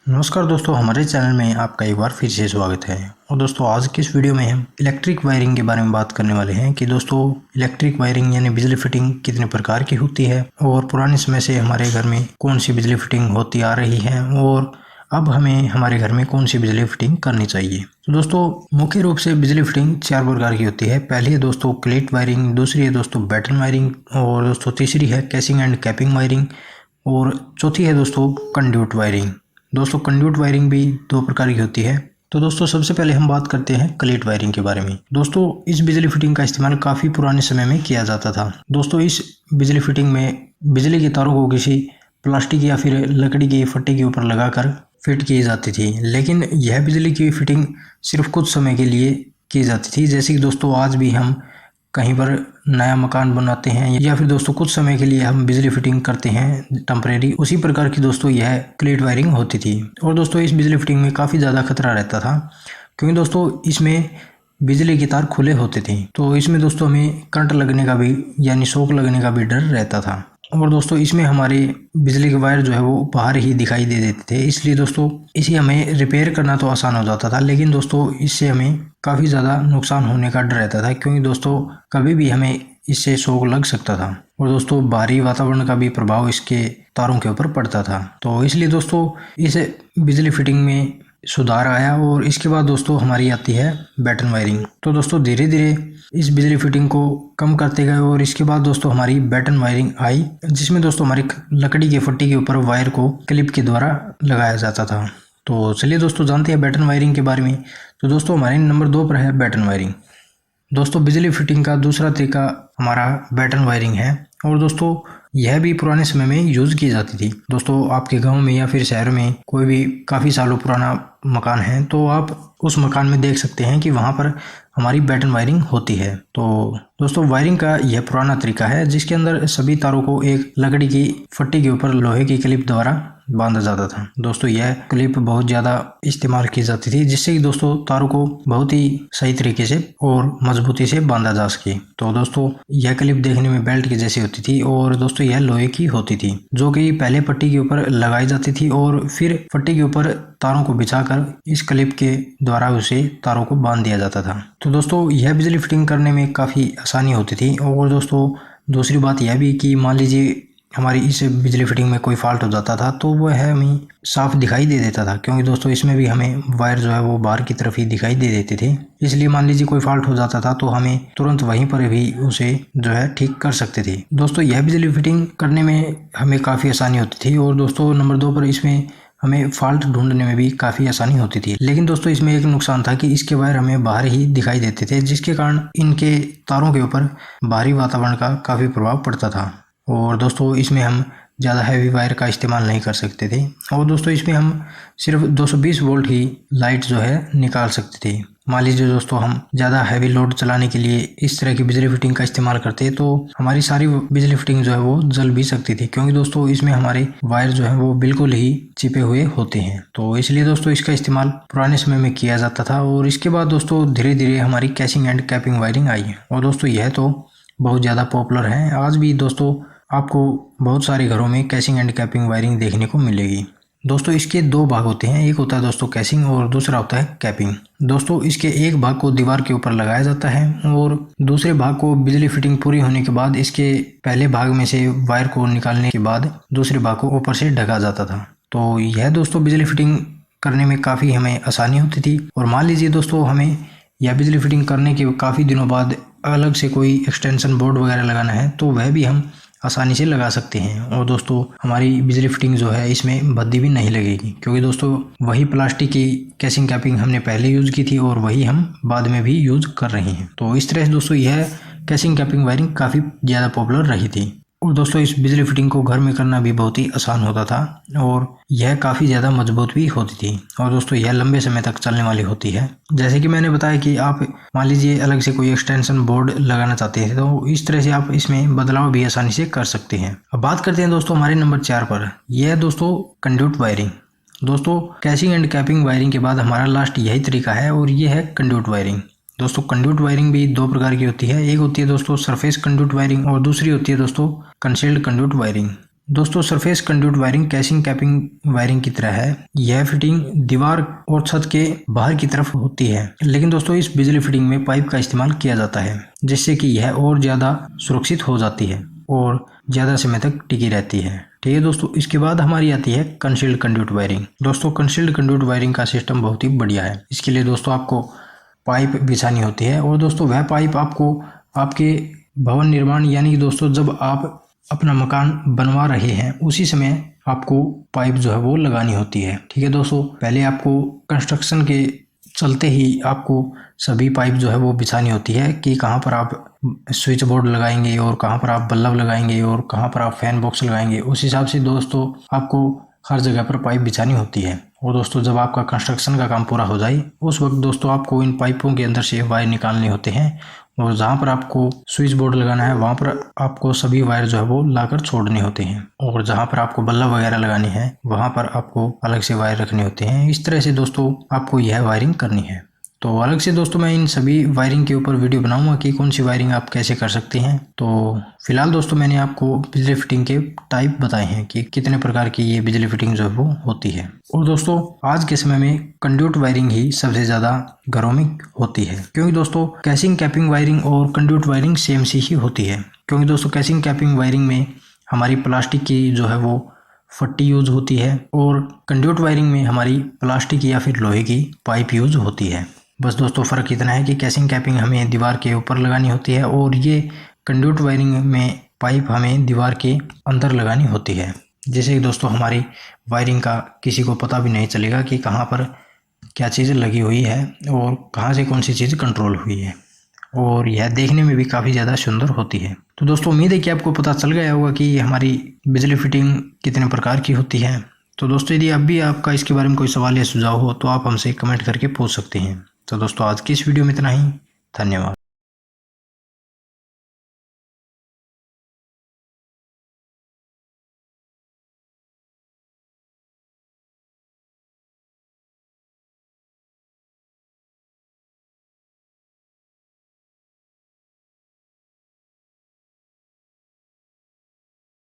नमस्कार दोस्तों, हमारे चैनल में आपका एक बार फिर से स्वागत है। और दोस्तों, आज की इस वीडियो में हम इलेक्ट्रिक वायरिंग के बारे में बात करने वाले हैं कि दोस्तों इलेक्ट्रिक वायरिंग यानी बिजली फिटिंग कितने प्रकार की होती है और पुराने समय से हमारे घर में कौन सी बिजली फिटिंग होती आ रही है और अब हमें हमारे घर में कौन सी बिजली फिटिंग करनी चाहिए। तो दोस्तों, मुख्य रूप से बिजली फिटिंग 4 प्रकार की होती है। पहली है दोस्तों क्लेट वायरिंग, दूसरी है दोस्तों बैटन वायरिंग, और दोस्तों तीसरी है कैसिंग एंड कैपिंग वायरिंग, और चौथी है दोस्तों कंड्यूट वायरिंग। दोस्तों, कंड्यूट वायरिंग भी 2 प्रकार की होती है। तो दोस्तों, सबसे पहले हम बात करते हैं क्लेट वायरिंग के बारे में। दोस्तों, इस बिजली फिटिंग का इस्तेमाल काफ़ी पुराने समय में किया जाता था। दोस्तों, इस बिजली फिटिंग में बिजली के तारों को किसी प्लास्टिक या फिर लकड़ी की फट्टी के ऊपर लगाकर फिट की जाती थी, लेकिन यह बिजली की फिटिंग सिर्फ कुछ समय के लिए की जाती थी। जैसे कि दोस्तों, आज भी हम कहीं पर नया मकान बनाते हैं या फिर दोस्तों कुछ समय के लिए हम बिजली फिटिंग करते हैं टेम्परेरी, उसी प्रकार की दोस्तों यह क्लेट वायरिंग होती थी। और दोस्तों, इस बिजली फिटिंग में काफ़ी ज़्यादा खतरा रहता था, क्योंकि दोस्तों इसमें बिजली के तार खुले होते थे, तो इसमें दोस्तों हमें करंट लगने का भी यानी शॉक लगने का भी डर रहता था। और दोस्तों, इसमें हमारे बिजली के वायर जो है वो बाहर ही दिखाई दे देते थे, इसलिए दोस्तों इसे हमें रिपेयर करना तो आसान हो जाता था, लेकिन दोस्तों इससे हमें काफ़ी ज़्यादा नुकसान होने का डर रहता था, क्योंकि दोस्तों कभी भी हमें इससे शॉक लग सकता था। और दोस्तों, बाहरी वातावरण का भी प्रभाव इसके तारों के ऊपर पड़ता था। तो इसलिए दोस्तों इस बिजली फिटिंग में सुधार आया, और इसके बाद दोस्तों हमारी आती है बैटन वायरिंग। तो दोस्तों धीरे धीरे इस बिजली फिटिंग को कम करते गए, और इसके बाद दोस्तों हमारी बैटन वायरिंग आई, जिसमें दोस्तों हमारी लकड़ी की फट्टी के ऊपर वायर को क्लिप के द्वारा लगाया जाता था। तो चलिए दोस्तों जानते हैं बैटन वायरिंग के बारे में। तो दोस्तों हमारे नंबर 2 पर है बैटन वायरिंग। दोस्तों, बिजली फिटिंग का दूसरा तरीका हमारा बैटन वायरिंग है, और दोस्तों यह भी पुराने समय में यूज़ की जाती थी। दोस्तों, आपके गांव में या फिर शहर में कोई भी काफ़ी सालों पुराना मकान है, तो आप उस मकान में देख सकते हैं कि वहाँ पर हमारी बैटन वायरिंग होती है। तो दोस्तों, वायरिंग का यह पुराना तरीका है, जिसके अंदर सभी तारों को एक लकड़ी की फट्टी के ऊपर लोहे की क्लिप द्वारा बांधा जाता था। दोस्तों, यह क्लिप बहुत ज़्यादा इस्तेमाल की जाती थी, जिससे कि दोस्तों तारों को बहुत ही सही तरीके से और मजबूती से बांधा जा सके। तो दोस्तों, यह क्लिप देखने में बेल्ट की जैसी होती थी, और दोस्तों यह लोहे की होती थी, जो कि पहले पट्टी के ऊपर लगाई जाती थी और फिर पट्टी के ऊपर तारों को बिछाकर इस क्लिप के द्वारा उसे तारों को बांध दिया जाता था। तो दोस्तों, यह बिजली फिटिंग करने में काफ़ी आसानी होती थी। और दोस्तों दूसरी बात यह भी कि मान लीजिए हमारी इस बिजली फिटिंग में कोई फॉल्ट हो जाता था, तो वह हमें साफ दिखाई दे देता था, क्योंकि दोस्तों इसमें भी हमें वायर जो है वो बाहर की तरफ ही दिखाई दे देते थे। इसलिए मान लीजिए कोई फॉल्ट हो जाता था तो हमें तुरंत वहीं पर भी उसे जो है ठीक कर सकते थे। दोस्तों, यह बिजली फिटिंग करने में हमें काफ़ी आसानी होती थी। और दोस्तों नंबर 2 पर इसमें हमें फॉल्ट ढूंढने में भी काफ़ी आसानी होती थी। लेकिन दोस्तों इसमें एक नुकसान था कि इसके वायर हमें बाहर ही दिखाई देते थे, जिसके कारण इनके तारों के ऊपर बाहरी वातावरण का काफ़ी प्रभाव पड़ता था। और दोस्तों इसमें हम ज़्यादा हैवी वायर का इस्तेमाल नहीं कर सकते थे, और दोस्तों इसमें हम सिर्फ 220 वोल्ट ही लाइट जो है निकाल सकते थे। मान लीजिए दोस्तों हम ज़्यादा हैवी लोड चलाने के लिए इस तरह की बिजली फिटिंग का इस्तेमाल करते हैं, तो हमारी सारी बिजली फिटिंग जो है वो जल भी सकती थी, क्योंकि दोस्तों इसमें हमारे वायर जो है वो बिल्कुल ही चिपे हुए होते हैं। तो इसलिए दोस्तों इसका इस्तेमाल पुराने समय में किया जाता था। और इसके बाद दोस्तों धीरे धीरे हमारी कैसिंग एंड कैपिंग वायरिंग आई, और दोस्तों यह तो बहुत ज़्यादा पॉपुलर है। आज भी दोस्तों आपको बहुत सारे घरों में कैसिंग एंड कैपिंग वायरिंग देखने को मिलेगी। दोस्तों इसके 2 भाग होते हैं, एक होता है दोस्तों कैसिंग और दूसरा होता है कैपिंग। दोस्तों इसके एक भाग को दीवार के ऊपर लगाया जाता है, और दूसरे भाग को बिजली फिटिंग पूरी होने के बाद इसके पहले भाग में से वायर को निकालने के बाद दूसरे भाग को ऊपर से ढका जाता था। तो यह दोस्तों बिजली फिटिंग करने में काफ़ी हमें आसानी होती थी। और मान लीजिए दोस्तों हमें यह बिजली फिटिंग करने के काफ़ी दिनों बाद अलग से कोई एक्सटेंशन बोर्ड वगैरह लगाना है, तो वह भी हम आसानी से लगा सकते हैं। और दोस्तों हमारी बिजली फिटिंग जो है इसमें भद्दी भी नहीं लगेगी, क्योंकि दोस्तों वही प्लास्टिक की कैसिंग कैपिंग हमने पहले यूज़ की थी और वही हम बाद में भी यूज़ कर रहे हैं। तो इस तरह से दोस्तों यह कैसिंग कैपिंग वायरिंग काफ़ी ज़्यादा पॉपुलर रही थी। और दोस्तों इस बिजली फिटिंग को घर में करना भी बहुत ही आसान होता था, और यह काफ़ी ज़्यादा मजबूत भी होती थी। और दोस्तों यह लंबे समय तक चलने वाली होती है। जैसे कि मैंने बताया कि आप मान लीजिए अलग से कोई एक्सटेंशन बोर्ड लगाना चाहते हैं, तो इस तरह से आप इसमें बदलाव भी आसानी से कर सकते हैं। अब बात करते हैं दोस्तों हमारे नंबर 4 पर, यह है दोस्तों कंड्यूट वायरिंग। दोस्तों कैसिंग एंड कैपिंग वायरिंग के बाद हमारा लास्ट यही तरीका है, और ये है कंड्यूट वायरिंग। दोस्तों कंड्यूट वायरिंग भी 2 प्रकार की होती है, एक होती है दोस्तों सरफेस कंड्यूट वायरिंग और दूसरी होती है दोस्तों कंसील्ड कंड्यूट वायरिंग। दोस्तों surface conduit wiring casing capping wiring की तरह है। यह फिटिंग दीवार और छत के बाहर की तरफ होती है, लेकिन दोस्तों इस बिजली फिटिंग में पाइप का इस्तेमाल किया जाता है, जिससे कि यह और ज़्यादा सुरक्षित हो जाती है और ज़्यादा समय तक टिकी रहती है। ठीक है दोस्तों, इसके बाद हमारी आती है कंसील्ड कंड्यूट वायरिंग। दोस्तों कंसील्ड कंड्यूट वायरिंग का सिस्टम बहुत ही बढ़िया है। इसके लिए दोस्तों आपको पाइप बिछानी होती है और दोस्तों वह पाइप आपको आपके भवन निर्माण यानी कि दोस्तों जब आप अपना मकान बनवा रहे हैं उसी समय आपको पाइप जो है वो लगानी होती है। ठीक है दोस्तों, पहले आपको कंस्ट्रक्शन के चलते ही आपको सभी पाइप जो है वो बिछानी होती है कि कहाँ पर आप स्विच बोर्ड लगाएंगे और कहाँ पर आप बल्ब लगाएंगे और कहाँ पर आप फैन बॉक्स लगाएंगे। उस हिसाब से दोस्तों आपको हर जगह पर पाइप बिछानी होती है। और दोस्तों जब आपका कंस्ट्रक्शन का काम पूरा हो जाए उस वक्त दोस्तों आपको इन पाइपों के अंदर से वायर निकालने होते हैं और जहाँ पर आपको स्विच बोर्ड लगाना है वहाँ पर आपको सभी वायर जो है वो लाकर छोड़ने होते हैं और जहाँ पर आपको बल्ब वगैरह लगानी है वहाँ पर आपको अलग से वायर रखने होते हैं। इस तरह से दोस्तों आपको यह वायरिंग करनी है। तो अलग से दोस्तों मैं इन सभी वायरिंग के ऊपर वीडियो बनाऊंगा कि कौन सी वायरिंग आप कैसे कर सकते हैं। तो फिलहाल दोस्तों मैंने आपको बिजली फिटिंग के टाइप बताए हैं कि कितने प्रकार की ये बिजली फिटिंग जो है वो होती है। और दोस्तों आज के समय में कंड्यूट वायरिंग ही सबसे ज़्यादा घरों में होती है, क्योंकि दोस्तों कैसिंग कैपिंग वायरिंग और कंड्यूट वायरिंग सेम सी ही होती है। क्योंकि दोस्तों कैसिंग कैपिंग वायरिंग में हमारी प्लास्टिक की जो है वो फट्टी यूज होती है और कंड्यूट वायरिंग में हमारी प्लास्टिक या फिर लोहे की पाइप यूज होती है। बस दोस्तों फ़र्क इतना है कि कैसिंग कैपिंग हमें दीवार के ऊपर लगानी होती है और ये कंड्यूट वायरिंग में पाइप हमें दीवार के अंदर लगानी होती है, जिससे दोस्तों हमारी वायरिंग का किसी को पता भी नहीं चलेगा कि कहाँ पर क्या चीज़ लगी हुई है और कहाँ से कौन सी चीज़ कंट्रोल हुई है। और यह देखने में भी काफ़ी ज़्यादा सुंदर होती है। तो दोस्तों उम्मीद है कि आपको पता चल गया होगा कि हमारी बिजली फिटिंग कितने प्रकार की होती है। तो दोस्तों यदि अब भी आपका इसके बारे में कोई सवाल या सुझाव हो तो आप हमसे कमेंट करके पूछ सकते हैं। तो दोस्तों आज की इस वीडियो में इतना ही। धन्यवाद।